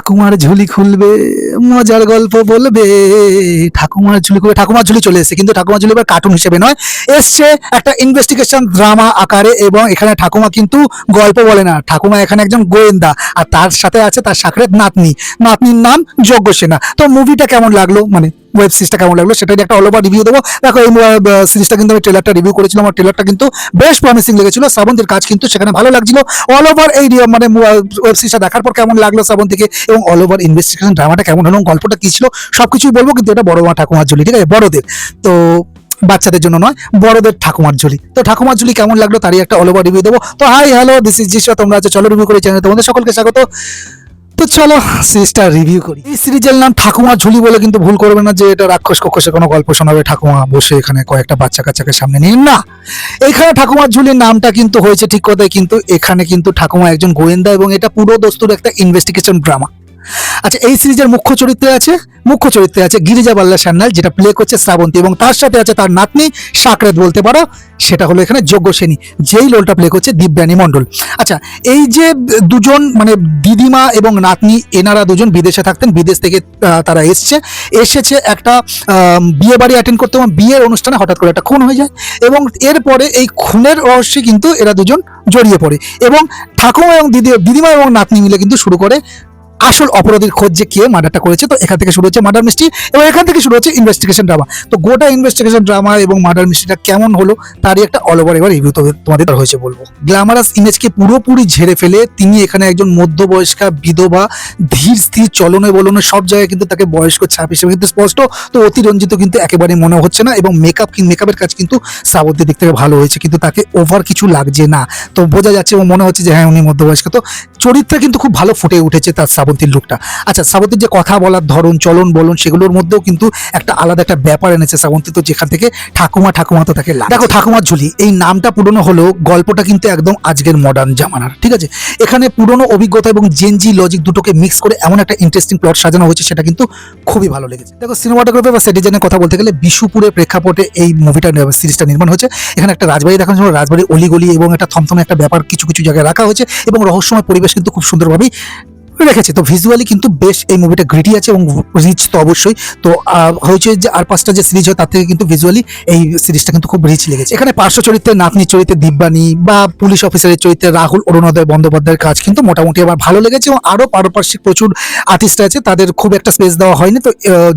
ঠাকুমার ঝুলি খুলবে, মজার গল্প বলবে। ঠাকুমার ঝুলি খুলবে, ঠাকুমার ঝুলি চলে এসেছে, কিন্তু ঠাকুমার ঝুলি এবার কার্টুন হিসেবে নয়, এসছে একটা ইনভেস্টিগেশন ড্রামা আকারে। এবং এখানে ঠাকুমা কিন্তু গল্প বলে না, ঠাকুমা এখানে একজন গোয়েন্দা, আর তার সাথে আছে তার সাকরের নাতনি, নাতনির নাম যজ্ঞ সেনা। তো মুভিটা কেমন লাগলো, মানে ওয়েব সিরিজটা কেমন লাগলো, সেটাই একটা অল ওভার রিভিউ দেবো। দেখো এই সিরিজটা কিন্তু আমি ট্রেলারটা রিভিউ করেছিলাম, আমার ট্রেলারটা কিন্তু বেশ প্রমিসিং লেগেছিল। শ্রাবন্তীর কাজ কিন্তু সেখানে ভালো লাগছিল। অল ওভার এই মানে ওয়েব সিরিজটা দেখার পর কেমন লাগলো শ্রাবন্তীকে, এবং অল ওভার ইনভেস্টিগেশন ড্রামাটা কেমন হলো, গল্পটা কি ছিল, সবকিছুই বলবো। কিন্তু এটা বড় মা ঠাকুমার ঝুলি, ঠিক আছে, বড়দের, তো বাচ্চাদের জন্য নয়, বড়দের ঠাকুমার ঝুলি। তো ঠাকুমার ঝুলি কেমন লাগলো তারই একটা অল ওভার রিভিউ দেবো। তো হাই হ্যালো, দিস ইজ জিশা, তোমরা আছো চলো রিভিউ করি চ্যানেলে, তোমাদের সকলকে স্বাগত। তো চলো সিরিজটা রিভিউ করি। এই সিরিজের নাম ঠাকুমার ঝুলি বলে কিন্তু ভুল করবে না যে এটা রাক্ষস কক্ষসে কোনো গল্প শোনাবে, ঠাকুমা বসে এখানে কয়েকটা বাচ্চা কাচ্চাকে সামনে নিয়ে, না। এখানে ঠাকুমার ঝুলির নামটা কিন্তু হয়েছে ঠিক কথাই, কিন্তু এখানে কিন্তু ঠাকুমা একজন গোয়েন্দা, এবং এটা পুরো দস্তুর একটা ইনভেস্টিগেশন ড্রামা। আচ্ছা, এই সিরিজের মুখ্য চরিত্রে আছে গিরিজা বাল্লা সান্যাল, যেটা প্লে করছে শ্রাবন্তী, এবং তার সাথে আছে তার নাতনি সাকরেত বলতে পারো, সেটা হলো এখানে যজ্ঞ সেনী, যেই রোলটা প্লে করছে দিব্যানী মণ্ডল। আচ্ছা, এই যে দুজন মানে দিদিমা এবং নাতনি, এনারা দুজন বিদেশে থাকতেন, বিদেশ থেকে তারা এসেছে একটা বিয়ে বাড়ি অ্যাটেন্ড করতে, এবং বিয়ের অনুষ্ঠানে হঠাৎ করে একটা খুন হয়ে যায়, এবং এরপরে এই খুনের রহস্যে কিন্তু এরা দুজন জড়িয়ে পড়ে, এবং ঠাকুমা এবং দিদিমা এবং নাতনি মিলে কিন্তু শুরু করে আসল অপরাধীর খোঁজ, যে কে মার্ডারটা করেছে। তো এখান থেকে শুরু হচ্ছে মার্ডার মিস্ট্রি, এবং এখান থেকে শুরু হচ্ছে ইনভেস্টিগেশন ড্রামা। তো গোটা ইনভেস্টিগেশন ড্রামা এবং মার্ডার মিস্ট্রিটা কেমন হলো তারই একটা অল ওভার এবার রিভিউ তোমাদের হয়েছে বলবো। গ্ল্যামারাস ইমেজকে পুরোপুরি ঝেড়ে ফেলে তিনি এখানে একজন মধ্যবয়স্কা বিধবা, ধীর স্থির চলনে বলনে সব জায়গায় কিন্তু তাকে বয়স্ক ছাপ হিসেবে কিন্তু স্পষ্ট। তো অতিরঞ্জিত কিন্তু একেবারে মনে হচ্ছে না, এবং মেকআপের কাজ কিন্তু শ্রাবন্তীর দিক থেকে ভালো হয়েছে, কিন্তু তাকে ওভার কিছু লাগছে না। তো বোঝা যাচ্ছে এবং মনে হচ্ছে যে হ্যাঁ উনি মধ্যবয়স্ক। তো চরিত্রে কিন্তু খুব ভালো ফুটে উঠেছে তার শ্রাবন্তীর লুকটা। আচ্ছা, শ্রাবন্তীর যে কথা বলার ধরন, চলন বলন, সেগুলোর মধ্যেও কিন্তু একটা আলাদা একটা ব্যাপার এনেছে শ্রাবন্তী। তো যেখান থেকে ঠাকুমা তো তাকে দেখো, ঠাকুমার ঝুলি এই নামটা পুরনো হলো, গল্পটা কিন্তু একদম আজকের মডার্ন জামানার, ঠিক আছে। এখানে পুরনো অভিজ্ঞতা এবং জেনজি লজিক দুটোকে মিক্স করে এমন একটা ইন্টারেস্টিং প্লট সাজানো হয়েছে, সেটা কিন্তু খুবই ভালো লেগেছে। দেখো, সিনেমাটোগ্রাফি বা সেট ডিজাইনের কথা বলতে গেলে বিশুপুরের প্রেক্ষাপটে এই সিরিজটা নির্মাণ হচ্ছে। এখানে একটা রাজবাড়ি দেখানো হয়েছে, রাজবাড়ির অলিগলি এবং একটা থমথমে একটা ব্যাপার কিছু কিছু জায়গায় রাখা হয়েছে, এবং রহস্যময় পরিবেশ কিন্তু খুব সুন্দরভাবেই রেখেছে। তো ভিজুয়ালি কিন্তু বেশ এই মুভিটা গ্রিটি আছে এবং রিচ তো অবশ্যই। তো হয়েছে যে আর 5টা যে সিরিজ হয় তার থেকে কিন্তু ভিজুয়ালি এই সিরিজটা কিন্তু খুব রিচ লেগেছে। এখানে পার্শ্ব চরিত্রে নাতনির চরিত্রে দিব্যানী, বা পুলিশ অফিসারের চরিত্রে রাহুল অরুণোদয় বন্দ্যোপাধ্যায়ের কাজ কিন্তু মোটামুটি আমার ভালো লেগেছে, এবং আরও পারপার্শ্বিক প্রচুর আর্টিস্ট আছে, তাদের খুব একটা স্পেস দেওয়া হয়নি। তো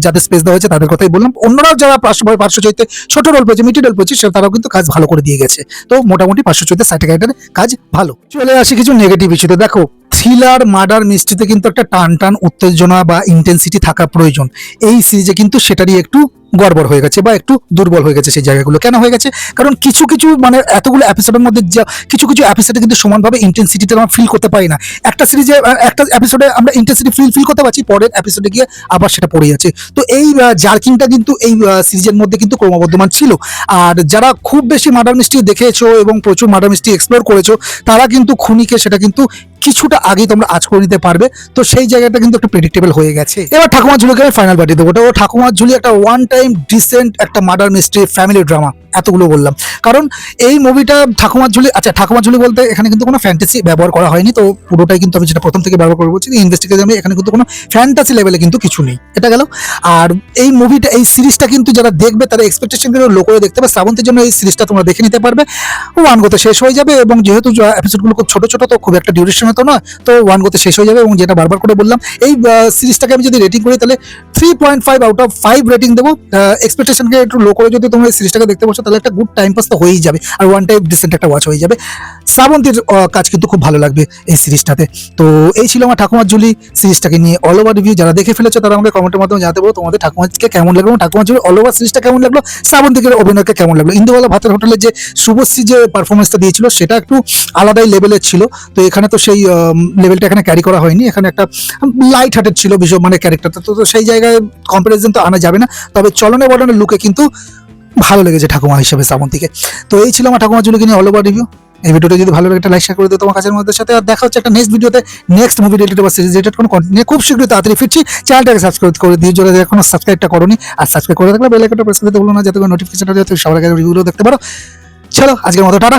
যাদের স্পেস দেওয়া হয়েছে তাদের কথাই বললাম। অন্যরাও যারা পার্শ্ব চরিত্রে ছোট রোল পেয়েছে, মিডল রোল পেয়েছে, তারাও কিন্তু কাজ ভালো করে দিয়ে গেছে। তো মোটামুটি পার্শ্ব চরিত্রে সাইড ক্যারেক্টারের কাজ ভালো। চলে আসে কিছু নেগেটিভ ইস্যুতে। দেখো, থ্রিলার মার্ডার মিস্ট্রিতে কিন্তু একটা টান উত্তেজনা বা ইন্টেন্সিটি থাকা প্রয়োজন। এই সিরিজে কিন্তু সেটারই একটু গড়বড় হয়ে গেছে, বা একটু দুর্বল হয়ে গেছে সেই জায়গাগুলো। কেন হয়ে গেছে? কারণ কিছু মানে এতগুলো এপিসোডের মধ্যে কিছু এপিসোডে কিন্তু সমানভাবে ইন্টেন্সিটিটা আমরা ফিল করতে পারি না। একটা সিরিজে একটা এপিসোডে আমরা ইন্টেন্সিটি ফিল করতে পারছি, পরের এপিসোডে গিয়ে আবার সেটা পড়ে যাচ্ছে। তো এই জার্কিংটা কিন্তু এই সিরিজের মধ্যে কিন্তু ক্রমবর্ধমান ছিল। আর যারা খুব বেশি মার্ডার মিস্ট্রি দেখেছো এবং প্রচুর মার্ডার মিস্ট্রি এক্সপ্লোর করেছো, তারা কিন্তু খুনিকে সেটা কিন্তু কিছুটা আগেই তোমরা আজ করে নিতে পারবে। তো সেই জায়গাটা কিন্তু একটু প্রেডিক্টেবল হয়ে গেছে। এবার ঠাকুমার ঝুলিকে আমি ফাইনাল পার্টি দেবো। ওটা ঠাকুমার ঝুলি একটা ওয়ান টাইম ডিসেন্ট একটা মার্ডার মিস্ট্রি ফ্যামিলি ড্রামা, এতগুলো বললাম। কারণ এই মুভিটা ঠাকুমার ঝুলি, আচ্ছা ঠাকুমার ঝুলি বলতে এখানে কিন্তু কোনো ফ্যান্টাসি ব্যবহার করা হয়নি। তো পুরোটাই কিন্তু আমি যেটা প্রথম থেকে ব্যবহার করে বলছি, ইনভেস্টিগেশন, এখানে কিন্তু কোনো ফ্যান্টাসি লেভেলে কিন্তু কিছু নেই। এটা গেল। আর এই মুভিটা, এই সিরিজটা কিন্তু যারা দেখবে তারা এক্সপেকটেশন কিন্তু লো করে দেখতে পাবে। শ্রাবন্তীর জন্য এই সিরিজটা তোমরা দেখে নিতে পারবে, ওয়ান গোতে শেষ হয়ে যাবে। এবং যেহেতু এপিসোডগুলো খুব ছোট ছোট, তো খুব একটা ডিউরেশন হতো না, তো ওয়ান গোতে শেষ হয়ে যাবে। এবং যেটা বারবার করে বললাম, এই সিরিজটাকে আমি যদি রেটিং করি তাহলে 3.5 আউট অফ 5 রেটিং দেবো। এক্সপেকটেশনকে একটু লো করে যদি তোমরা এই সিরিজটাকে দেখতে বসো, তাহলে একটা গুড টাইম পাস তো হয়েই যাবে, আর ওয়ান টাইম ডিসেন্ট একটা ওয়াচ হয়ে যাবে। শ্রাবন্তীর কাজ কিন্তু খুব ভালো লাগবে এই সিরিজটাতে। তো এই ছিল আমার ঠাকুমার ঝুলি সিরিজটাকে নিয়ে অল ওভার রিভিউ। যারা দেখে ফেলেছো তারা আমাদের কমেন্টের মাধ্যমে জানাতে পারো তোমাদের ঠাকুমাকে কেমন লাগলো, ঠাকুমার ঝুলি অল ওভার সিরিজটা কেমন লাগলো, শ্রাবন্তীর অভিনয়কে কেমন লাগলো। ইন্দুবালা ভাতের হোটেলে যে শুভশ্রী যে পারফরমেন্সটা দিয়েছিল সেটা একটু আলাদাই লেভেলের ছিল। তো এখানে তো সেই লেভেলটা এখানে ক্যারি করা হয়নি। এখানে একটা লাইট হার্টেড ছিল বিষয়, মানে ক্যারেক্টারটা। তো সেই জায়গায় কম্পারিজন তো আনা যাবে না। তবে চলনে বলনের লুকে কিন্তু ভালো লেগেছে ঠাকুমা হিসেবে শ্রাবন্তীকে। তো এই ছিল আমার ঠাকুমার ঝুলিকে নিয়ে অল ওভার রিভিউ। এই ভিডিওটা যদি ভালো লাগে একটা লাইক শেয়ার করে দিও তোমার কাছের মধ্যে সাথে। আর দেখা হচ্ছে একটা নেক্সট ভিডিওতে, নেক্সট মুভি রিলেটেড বা সিরিজ রিলেটেড কোনো কন্টেন্ট নিয়ে খুব শীঘ্রই তাড়াতাড়ি ফিরছি। চ্যানেলটাকে সাবস্ক্রাইব করে দিও যদি এখনো সাবস্ক্রাইবটা করোনি, আর সাবস্ক্রাইব করে থাকলে বেল আইকনটা প্রেস করতে ভুলো না, যাতে করে নোটিফিকেশনটা যাতে সবার আগে রিভিউগুলো দেখতে পারো। চলো আজকের মতো টাটা।